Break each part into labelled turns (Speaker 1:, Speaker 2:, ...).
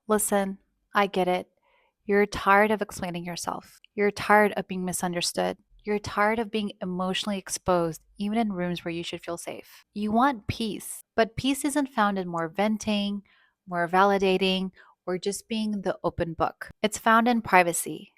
Speaker 1: Listen, I get it. You're tired of explaining yourself. You're tired of being misunderstood. You're tired of being emotionally exposed, even in rooms where you should feel safe. You want peace, but peace isn't found in more venting, more validating, or just being the open book. It's found in privacy,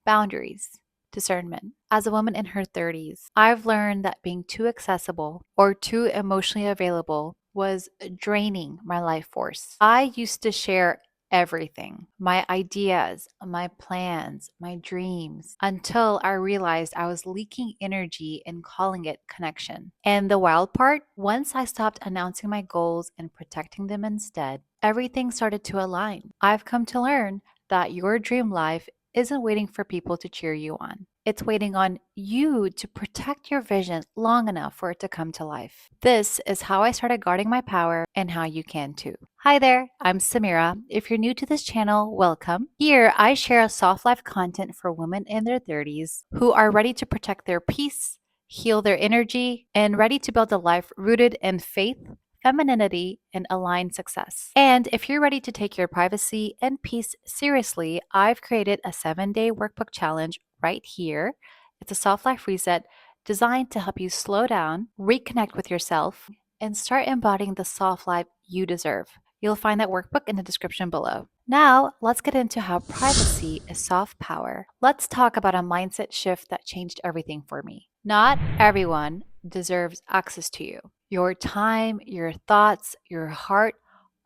Speaker 1: boundaries, discernment. As a woman in her 30s, I've learned that being too accessible or too emotionally available was draining my life force. I used to share everything, my ideas, my plans, my dreams, until I realized I was leaking energy and calling it connection. And the wild part, once I stopped announcing my goals and protecting them instead, everything started to align. I've come to learn that your dream life isn't waiting for people to cheer you on. It's waiting on you to protect your vision long enough for it to come to life. This is how I started guarding my power and how you can too. Hi there, I'm Samira. If you're new to this channel, welcome. Here, I share soft life content for women in their 30s who are ready to protect their peace, heal their energy, and ready to build a life rooted in faith, femininity, and aligned success. And if you're ready to take your privacy and peace seriously, I've created a 7-day workbook challenge right here. It's a soft life reset designed to help you slow down, reconnect with yourself, and start embodying the soft life you deserve. You'll find that workbook in the description below. Now, let's get into how privacy is soft power. Let's talk about a mindset shift that changed everything for me. Not everyone deserves access to you. Your time, your thoughts, your heart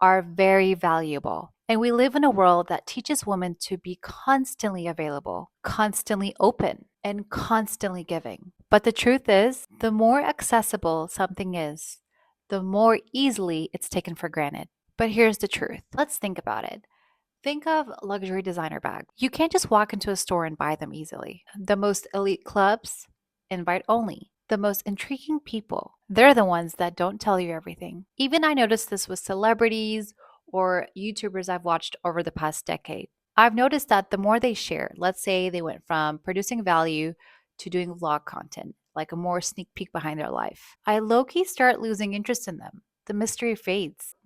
Speaker 1: are very valuable. And we live in a world that teaches women to be constantly available, constantly open, and constantly giving. But the truth is, the more accessible something is, the more easily it's taken for granted. But here's the truth. Let's think about it. Think of luxury designer bags. You can't just walk into a store and buy them easily. The most elite clubs invite only. The most intriguing people, they're the ones that don't tell you everything. Even I noticed this with celebrities or YouTubers I've watched over the past decade. I've noticed that the more they share, let's say they went from producing value to doing vlog content, like a more sneak peek behind their life, I low key start losing interest in them. The mystery fades.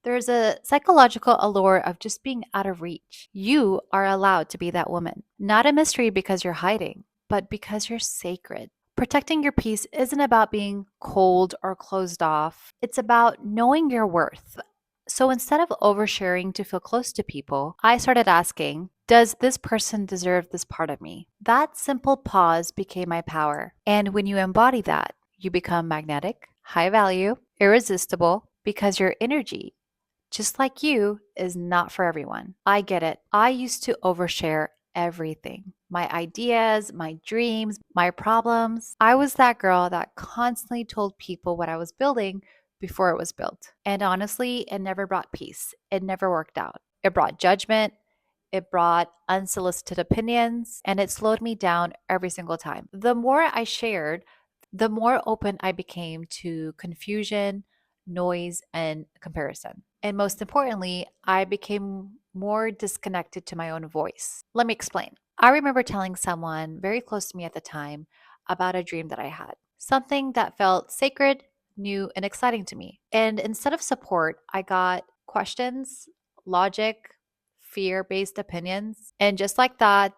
Speaker 1: There's a psychological allure of just being out of reach. You are allowed to be that woman. Not a mystery because you're hiding, but because you're sacred. Protecting your peace isn't about being cold or closed off, it's about knowing your worth. So instead of oversharing to feel close to people, I started asking, does this person deserve this part of me? That simple pause became my power. And when you embody that, you become magnetic, high value, irresistible, because your energy, just like you, is not for everyone. I get it. I used to overshare everything, my ideas, my dreams, my problems. I was that girl that constantly told people what I was building before it was built. And honestly, it never brought peace. It never worked out. It brought judgment. It brought unsolicited opinions, and it slowed me down every single time. The more I shared, the more open I became to confusion, noise, and comparison. And most importantly, I became more disconnected to my own voice. Let me explain. I remember telling someone very close to me at the time about a dream that I had, something that felt sacred, new, and exciting to me. And instead of support, I got questions, logic, fear based opinions. And just like that,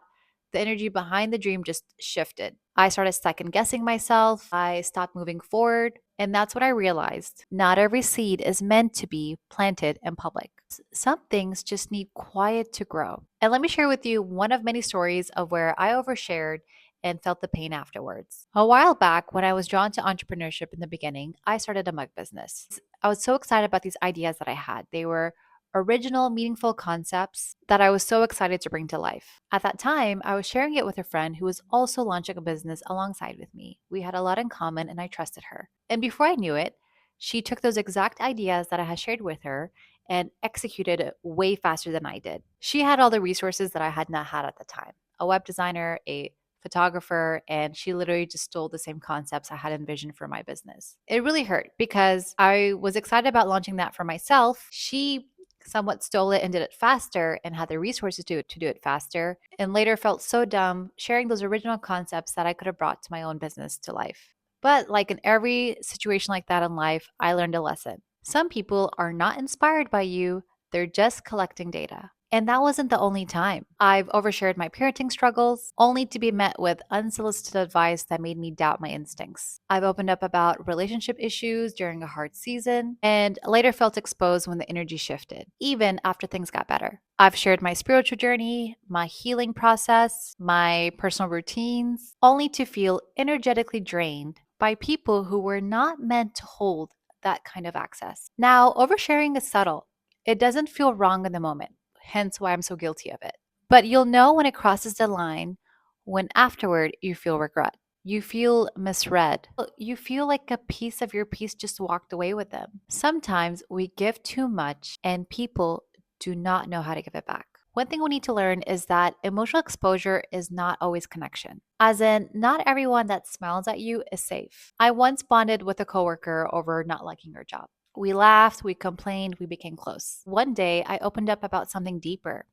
Speaker 1: the energy behind the dream just shifted. I started second guessing myself. I stopped moving forward. And that's what I realized. Not every seed is meant to be planted in public. Some things just need quiet to grow. And let me share with you one of many stories of where I overshared and felt the pain afterwards. A while back, when I was drawn to entrepreneurship in the beginning, I started a mug business. I was so excited about these ideas that I had. They were original, meaningful concepts that I was so excited to bring to life. At that time, I was sharing it with a friend who was also launching a business alongside with me. We had a lot in common and I trusted her. And before I knew it, she took those exact ideas that I had shared with her and executed it way faster than I did. She had all the resources that I had not had at the time, a web designer, a photographer, and she literally just stole the same concepts I had envisioned for my business. It really hurt because I was excited about launching that for myself. She somewhat stole it and did it faster and had the resources to do it faster, and later felt so dumb sharing those original concepts that I could have brought to my own business to life. But like in every situation like that in life, I learned a lesson. Some people are not inspired by you, they're just collecting data. And that wasn't the only time. I've overshared my parenting struggles, only to be met with unsolicited advice that made me doubt my instincts. I've opened up about relationship issues during a hard season, and later felt exposed when the energy shifted, even after things got better. I've shared my spiritual journey, my healing process, my personal routines, only to feel energetically drained by people who were not meant to hold that kind of access. Now, oversharing is subtle. It doesn't feel wrong in the moment, hence why I'm so guilty of it. But you'll know when it crosses the line when afterward you feel regret. You feel misread. You feel like a piece of your piece just walked away with them. Sometimes we give too much and people do not know how to give it back. One thing we need to learn is that emotional exposure is not always connection. As in, not everyone that smiles at you is safe. I once bonded with a coworker over not liking her job. We laughed, we complained, we became close. One day, I opened up about something deeper,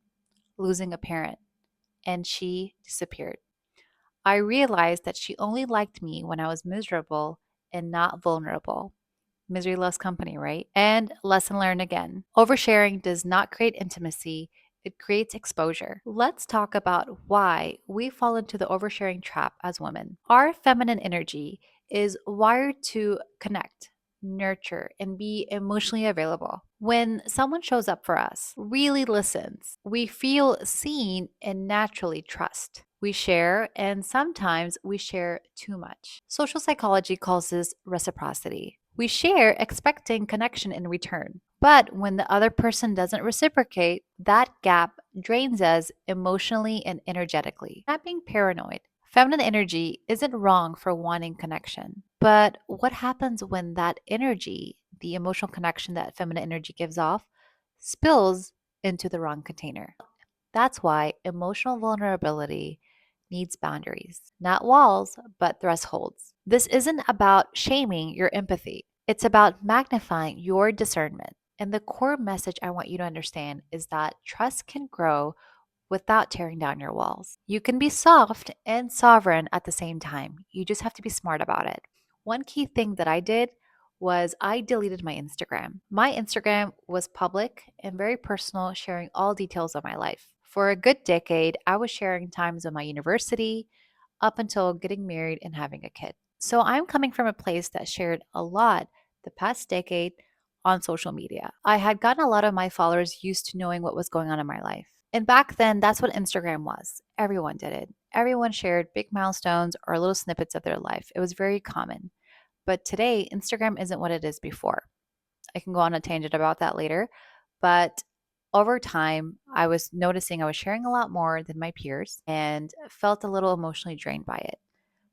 Speaker 1: losing a parent, and she disappeared. I realized that she only liked me when I was miserable and not vulnerable. Misery loves company, right? And lesson learned again. Oversharing does not create intimacy, it creates exposure. Let's talk about why we fall into the oversharing trap as women. Our feminine energy is wired to connect, nurture, and be emotionally available. When someone shows up for us, really listens, we feel seen and naturally trust. We share, and sometimes we share too much. Social psychology calls this reciprocity. We share expecting connection in return. But when the other person doesn't reciprocate, that gap drains us emotionally and energetically. Not being paranoid. Feminine energy isn't wrong for wanting connection. But what happens when that energy, the emotional connection that feminine energy gives off, spills into the wrong container? That's why emotional vulnerability needs boundaries, not walls, but thresholds. This isn't about shaming your empathy, it's about magnifying your discernment. And the core message I want you to understand is that trust can grow without tearing down your walls. You can be soft and sovereign at the same time. You just have to be smart about it. One key thing that I did was I deleted my Instagram. My Instagram was public and very personal, sharing all details of my life. For a good decade, I was sharing times of my university up until getting married and having a kid. So I'm coming from a place that shared a lot the past decade on social media. I had gotten a lot of my followers used to knowing what was going on in my life. And back then, that's what Instagram was. Everyone did it. Everyone shared big milestones or little snippets of their life. It was very common. But today, Instagram isn't what it is before. I can go on a tangent about that later. But over time, I was noticing I was sharing a lot more than my peers and felt a little emotionally drained by it.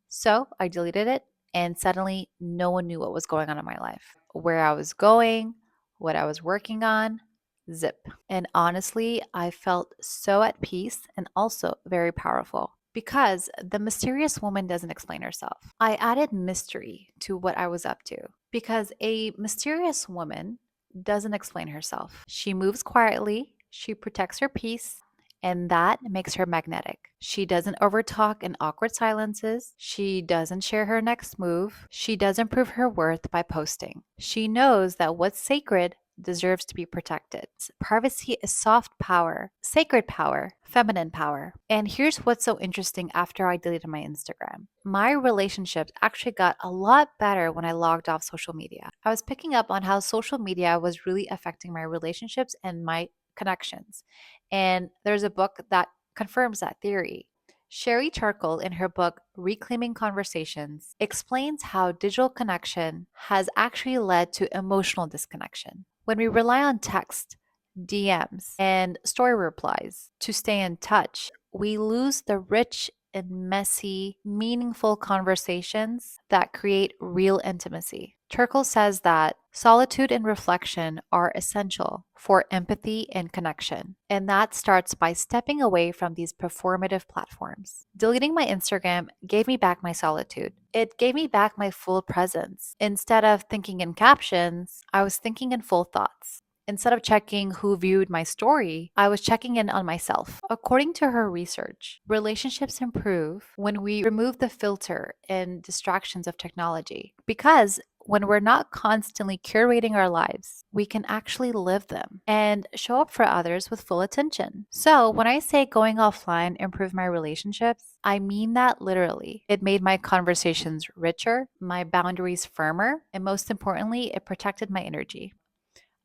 Speaker 1: So I deleted it, and suddenly no one knew what was going on in my life, where I was going, what I was working on. Zip. And honestly, I felt so at peace and also very powerful because the mysterious woman doesn't explain herself. I added mystery to what I was up to because a mysterious woman doesn't explain herself. She moves quietly, she protects her peace, and that makes her magnetic. She doesn't overtalk in awkward silences. She doesn't share her next move. She doesn't prove her worth by posting. She knows that what's sacred deserves to be protected. Privacy is soft power, sacred power, feminine power. And here's what's so interesting after I deleted my Instagram. My relationships actually got a lot better when I logged off social media. I was picking up on how social media was really affecting my relationships and my connections. And there's a book that confirms that theory. Sherry Turkle, in her book Reclaiming Conversations, explains how digital connection has actually led to emotional disconnection. When we rely on text, DMs, and story replies to stay in touch, we lose the rich and messy, meaningful conversations that create real intimacy. Turkle says that solitude and reflection are essential for empathy and connection, and that starts by stepping away from these performative platforms. Deleting my Instagram gave me back my solitude. It gave me back my full presence. Instead of thinking in captions, I was thinking in full thoughts. Instead of checking who viewed my story, I was checking in on myself. According to her research, relationships improve when we remove the filter and distractions of technology because When we're not constantly curating our lives, we can actually live them and show up for others with full attention. So, when I say going offline improved my relationships, I mean that literally. It made my conversations richer, my boundaries firmer, and most importantly, it protected my energy.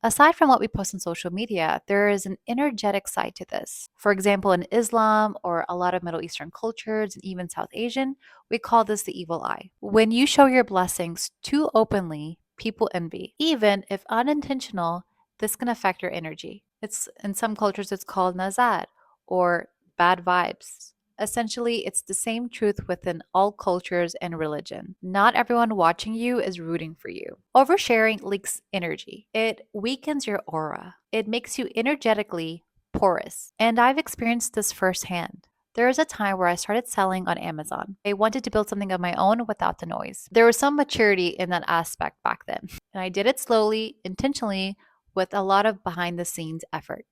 Speaker 1: Aside from what we post on social media, there is an energetic side to this. For example, in Islam or a lot of Middle Eastern cultures and even South Asian, we call this the evil eye. When you show your blessings too openly, people envy. Even if unintentional, this can affect your energy. It's in some cultures it's called nazar or bad vibes. Essentially, it's the same truth within all cultures and religion. Not everyone watching you is rooting for you. Oversharing leaks energy. It weakens your aura. It makes you energetically porous. And I've experienced this firsthand. There was a time where I started selling on Amazon. I wanted to build something of my own without the noise. There was some maturity in that aspect back then. And I did it slowly, intentionally, with a lot of behind the scenes effort.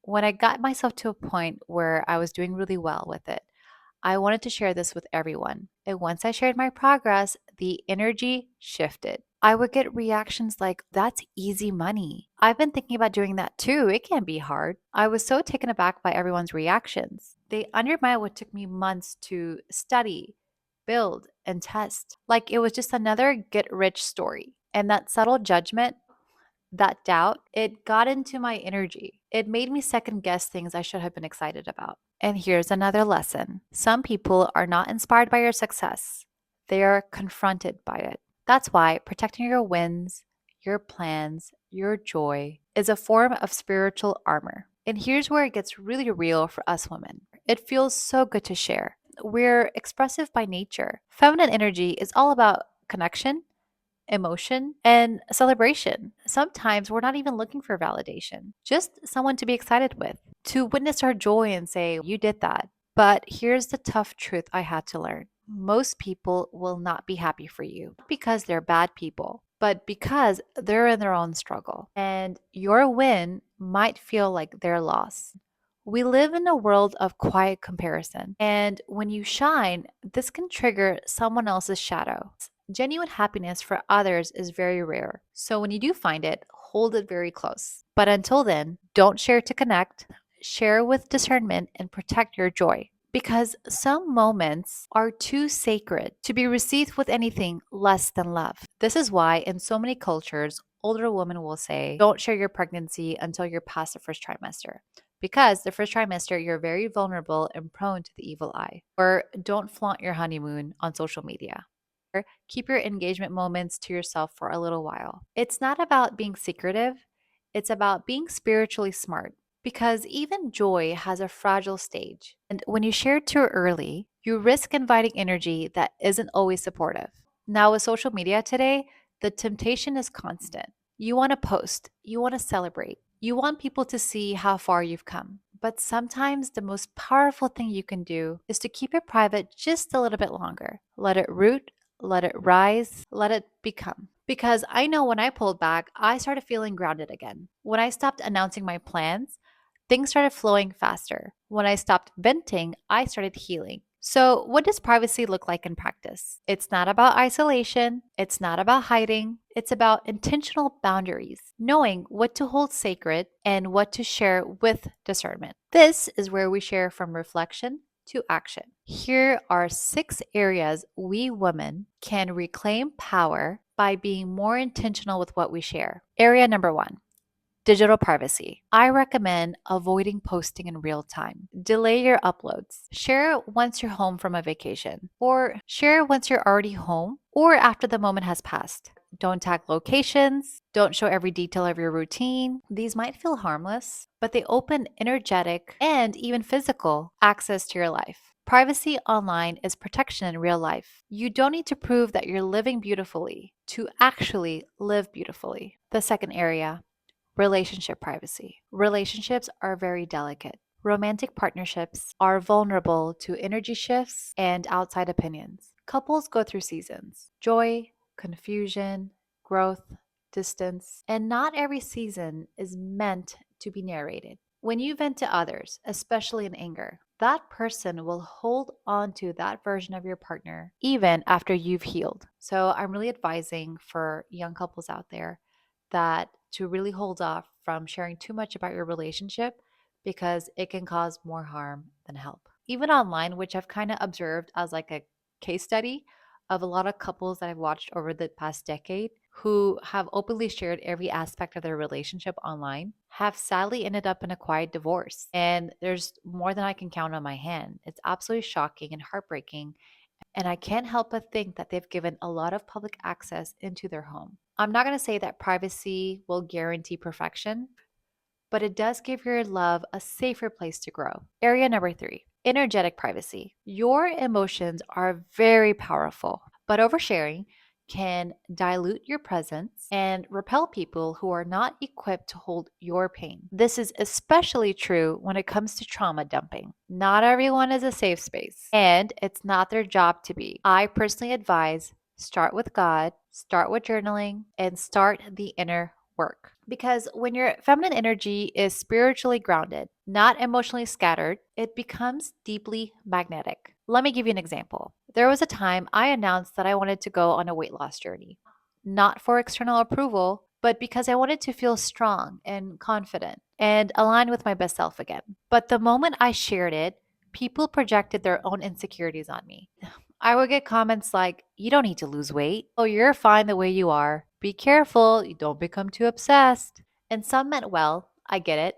Speaker 1: When I got myself to a point where I was doing really well with it, I wanted to share this with everyone. And once I shared my progress, the energy shifted. I would get reactions like, that's easy money. I've been thinking about doing that too. It can be hard. I was so taken aback by everyone's reactions. They undermined what took me months to study, build, and test. Like it was just another get rich story. And that subtle judgment, that doubt, it got into my energy. It made me second guess things I should have been excited about. And here's another lesson: some people are not inspired by your success, they are confronted by it. That's why protecting your wins, your plans, your joy is a form of spiritual armor. And here's where it gets really real for us women. It feels so good to share. We're expressive by nature. Feminine energy is all about connection, emotion, and celebration. Sometimes we're not even looking for validation, just someone to be excited with, to witness our joy and say, you did that. But here's the tough truth I had to learn: most people will not be happy for you, not because they're bad people, but because they're in their own struggle. And your win might feel like their loss. We live in a world of quiet comparison. And when you shine, this can trigger someone else's shadow. Genuine happiness for others is very rare. So when you do find it, hold it very close. But until then, don't share to connect, share with discernment, and protect your joy. Because some moments are too sacred to be received with anything less than love. This is why, in so many cultures, older women will say, don't share your pregnancy until you're past the first trimester. Because the first trimester, you're very vulnerable and prone to the evil eye. Or don't flaunt your honeymoon on social media. Keep your engagement moments to yourself for a little while. It's not about being secretive, it's about being spiritually smart. Because even joy has a fragile stage. And when you share too early, you risk inviting energy that isn't always supportive. Now, with social media today, the temptation is constant. You want to post, you want to celebrate, you want people to see how far you've come. But sometimes the most powerful thing you can do is to keep it private just a little bit longer. Let it root, let it rise, let it become. Because I know when I pulled back, I started feeling grounded again. When I stopped announcing my plans, things started flowing faster. When I stopped venting, I started healing. So, what does privacy look like in practice? It's not about isolation, it's not about hiding, it's about intentional boundaries, knowing what to hold sacred and what to share with discernment. This is where we share from reflection to action. Here are 6 areas we women can reclaim power by being more intentional with what we share. Area number 1: digital privacy. I recommend avoiding posting in real time. Delay your uploads. Share it once you're home from a vacation, or share it once you're already home, or after the moment has passed. Don't tag locations. Don't show every detail of your routine. These might feel harmless, but they open energetic and even physical access to your life. Privacy online is protection in real life. You don't need to prove that you're living beautifully to actually live beautifully. The second area: relationship privacy. Relationships are very delicate. Romantic partnerships are vulnerable to energy shifts and outside opinions. Couples go through seasons: joy, confusion, growth, distance, and not every season is meant to be narrated. When you vent to others, especially in anger, that person will hold on to that version of your partner even after you've healed. So I'm really advising for young couples out there that to really hold off from sharing too much about your relationship because it can cause more harm than help. Even online, which I've kind of observed as like a case study of a lot of couples that I've watched over the past decade who have openly shared every aspect of their relationship online have sadly ended up in a quiet divorce. And there's more than I can count on my hand. It's absolutely shocking and heartbreaking. And I can't help but think that they've given a lot of public access into their home. I'm not going to say that privacy will guarantee perfection, but it does give your love a safer place to grow. Area number three, energetic privacy. Your emotions are very powerful, but oversharing can dilute your presence and repel people who are not equipped to hold your pain. This is especially true when it comes to trauma dumping. Not everyone is a safe space, and it's not their job to be. I personally advise start with God, start with journaling, and start the inner work. Because when your feminine energy is spiritually grounded, not emotionally scattered, it becomes deeply magnetic. Let me give you an example. There was a time I announced that I wanted to go on a weight loss journey, not for external approval, but because I wanted to feel strong and confident and align with my best self again. But the moment I shared it, people projected their own insecurities on me. I would get comments like, "You don't need to lose weight. Oh, you're fine the way you are. Be careful, you don't become too obsessed." And some meant well. I get it.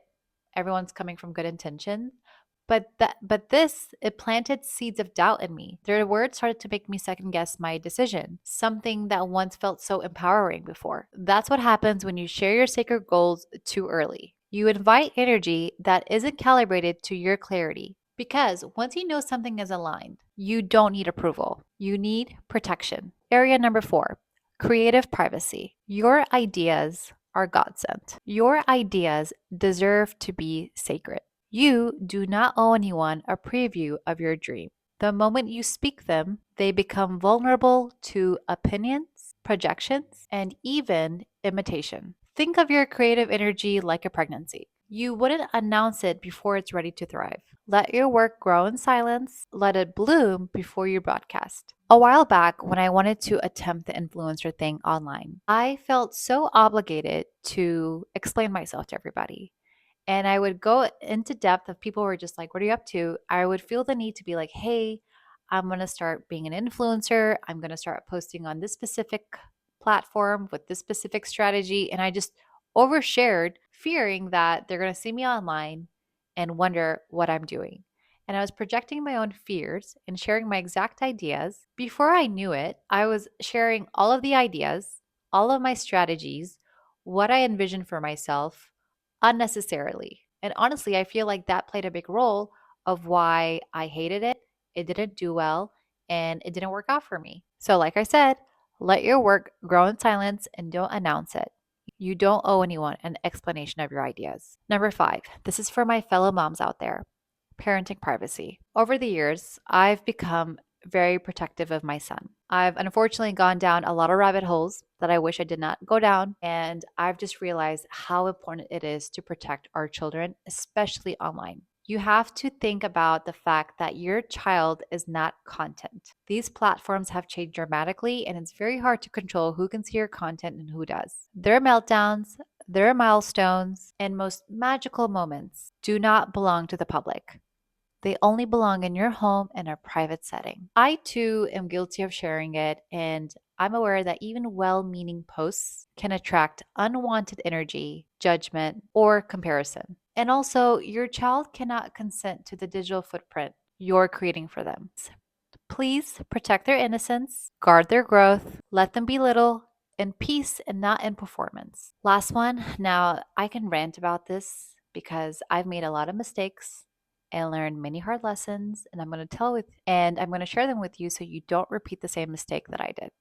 Speaker 1: Everyone's coming from good intention. But it planted seeds of doubt in me. Their words started to make me second guess my decision, something that once felt so empowering before. That's what happens when you share your sacred goals too early. You invite energy that isn't calibrated to your clarity. Because once you know something is aligned, you don't need approval. You need protection. Area number four, creative privacy. Your ideas are God sent. Your ideas deserve to be sacred. You do not owe anyone a preview of your dream. The moment you speak them, they become vulnerable to opinions, projections, and even imitation. Think of your creative energy like a pregnancy. You wouldn't announce it before it's ready to thrive. Let your work grow in silence, let it bloom before you broadcast. A while back, when I wanted to attempt the influencer thing online, I felt so obligated to explain myself to everybody. And I would go into depth of people who were just like, "What are you up to?" I would feel the need to be like, "Hey, I'm going to start being an influencer. I'm going to start posting on this specific platform with this specific strategy." And I just overshared, fearing that they're going to see me online and wonder what I'm doing. And I was projecting my own fears and sharing my exact ideas. Before I knew it, I was sharing all of the ideas, all of my strategies, what I envisioned for myself unnecessarily. And honestly, I feel like that played a big role of why I hated it. It didn't do well and it didn't work out for me. So, like I said, let your work grow in silence and don't announce it. You don't owe anyone an explanation of your ideas. Number five, this is for my fellow moms out there, parenting privacy. Over the years, I've become very protective of my son. I've unfortunately gone down a lot of rabbit holes that I wish I did not go down. And I've just realized how important it is to protect our children, especially online. You have to think about the fact that your child is not content. These platforms have changed dramatically, and it's very hard to control who can see your content and who does. Their meltdowns, their milestones, and most magical moments do not belong to the public. They only belong in your home in a private setting. I too am guilty of sharing it, and I'm aware that even well meaning posts can attract unwanted energy, judgment, or comparison. And also, your child cannot consent to the digital footprint you're creating for them. Please protect their innocence, guard their growth, let them be little in peace and not in performance. Last one. Now, I can rant about this because I've made a lot of mistakes and learned many hard lessons, and I'm going to share them with you so you don't repeat the same mistake that I did.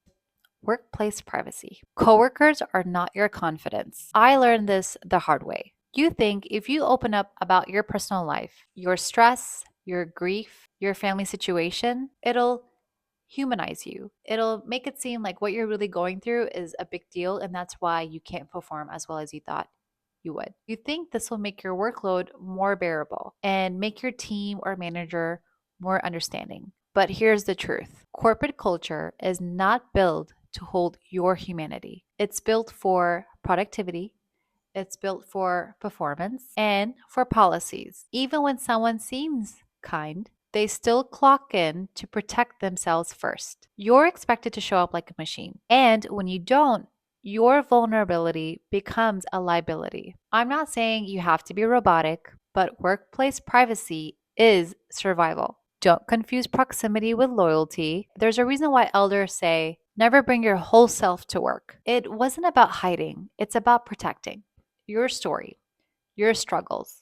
Speaker 1: Workplace privacy. Coworkers are not your confidence. I learned this the hard way. You think if you open up about your personal life, your stress, your grief, your family situation, it'll humanize you. It'll make it seem like what you're really going through is a big deal, and that's why you can't perform as well as you thought you would. You think this will make your workload more bearable and make your team or manager more understanding. But here's the truth: corporate culture is not built to hold your humanity, it's built for productivity. It's built for performance and for policies. Even when someone seems kind, they still clock in to protect themselves first. You're expected to show up like a machine. And when you don't, your vulnerability becomes a liability. I'm not saying you have to be robotic, but workplace privacy is survival. Don't confuse proximity with loyalty. There's a reason why elders say, never bring your whole self to work. It wasn't about hiding, it's about protecting. Your story, your struggles,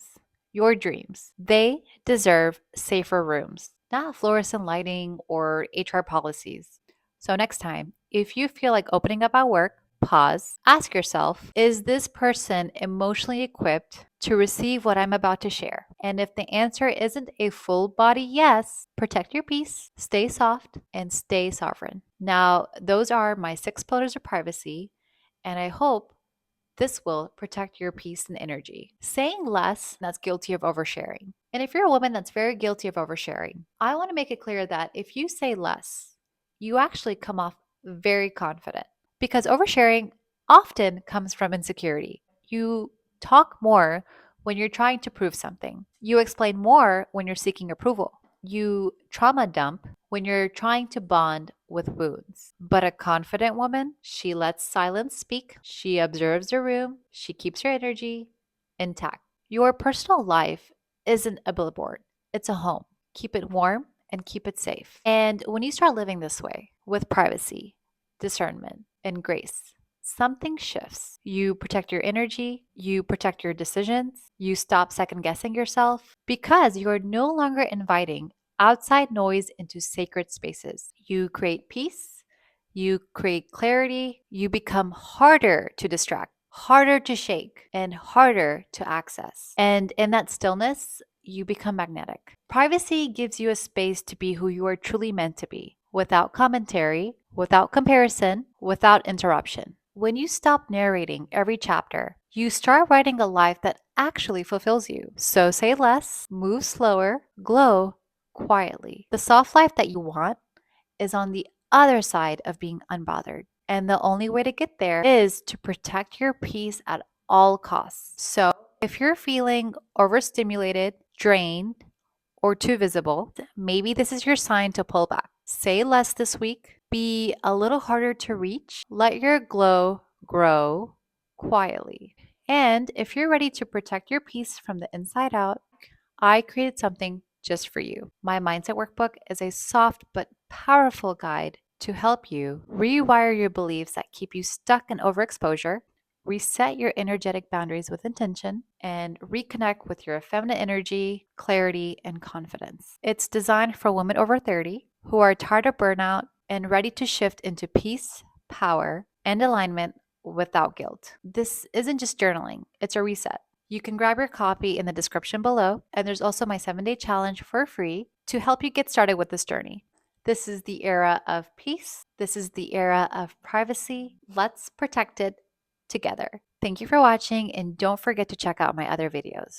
Speaker 1: your dreams. They deserve safer rooms, not fluorescent lighting or HR policies. So, next time, if you feel like opening up at work, pause, ask yourself, is this person emotionally equipped to receive what I'm about to share? And if the answer isn't a full body yes, protect your peace, stay soft, and stay sovereign. Now, those are my 6 pillars of privacy, and I hope this will protect your peace and energy. Saying less, that's guilty of oversharing. And if you're a woman that's very guilty of oversharing, I want to make it clear that if you say less, you actually come off very confident because oversharing often comes from insecurity. You talk more when you're trying to prove something, you explain more when you're seeking approval, you trauma dump when you're trying to bond with wounds. But a confident woman, she lets silence speak, she observes the room, she keeps her energy intact. Your personal life isn't a billboard, it's a home. Keep it warm and keep it safe. And when you start living this way with privacy, discernment, and grace, something shifts. You protect your energy, you protect your decisions, you stop second guessing yourself because you're no longer inviting outside noise into sacred spaces. You create peace, you create clarity, you become harder to distract, harder to shake, and harder to access. And in that stillness, you become magnetic. Privacy gives you a space to be who you are truly meant to be, without commentary, without comparison, without interruption. When you stop narrating every chapter, you start writing a life that actually fulfills you. So say less, move slower, glow quietly. The soft life that you want is on the other side of being unbothered. And the only way to get there is to protect your peace at all costs. So if you're feeling overstimulated, drained, or too visible, maybe this is your sign to pull back. Say less this week, be a little harder to reach, let your glow grow quietly. And if you're ready to protect your peace from the inside out, I created something just for you. My Mindset Workbook is a soft but powerful guide to help you rewire your beliefs that keep you stuck in overexposure, reset your energetic boundaries with intention, and reconnect with your feminine energy, clarity, and confidence. It's designed for women over 30 who are tired of burnout and ready to shift into peace, power, and alignment without guilt. This isn't just journaling, it's a reset. You can grab your copy in the description below, and there's also my 7-day challenge for free to help you get started with this journey. This is the era of peace. This is the era of privacy. Let's protect it together. Thank you for watching, and don't forget to check out my other videos.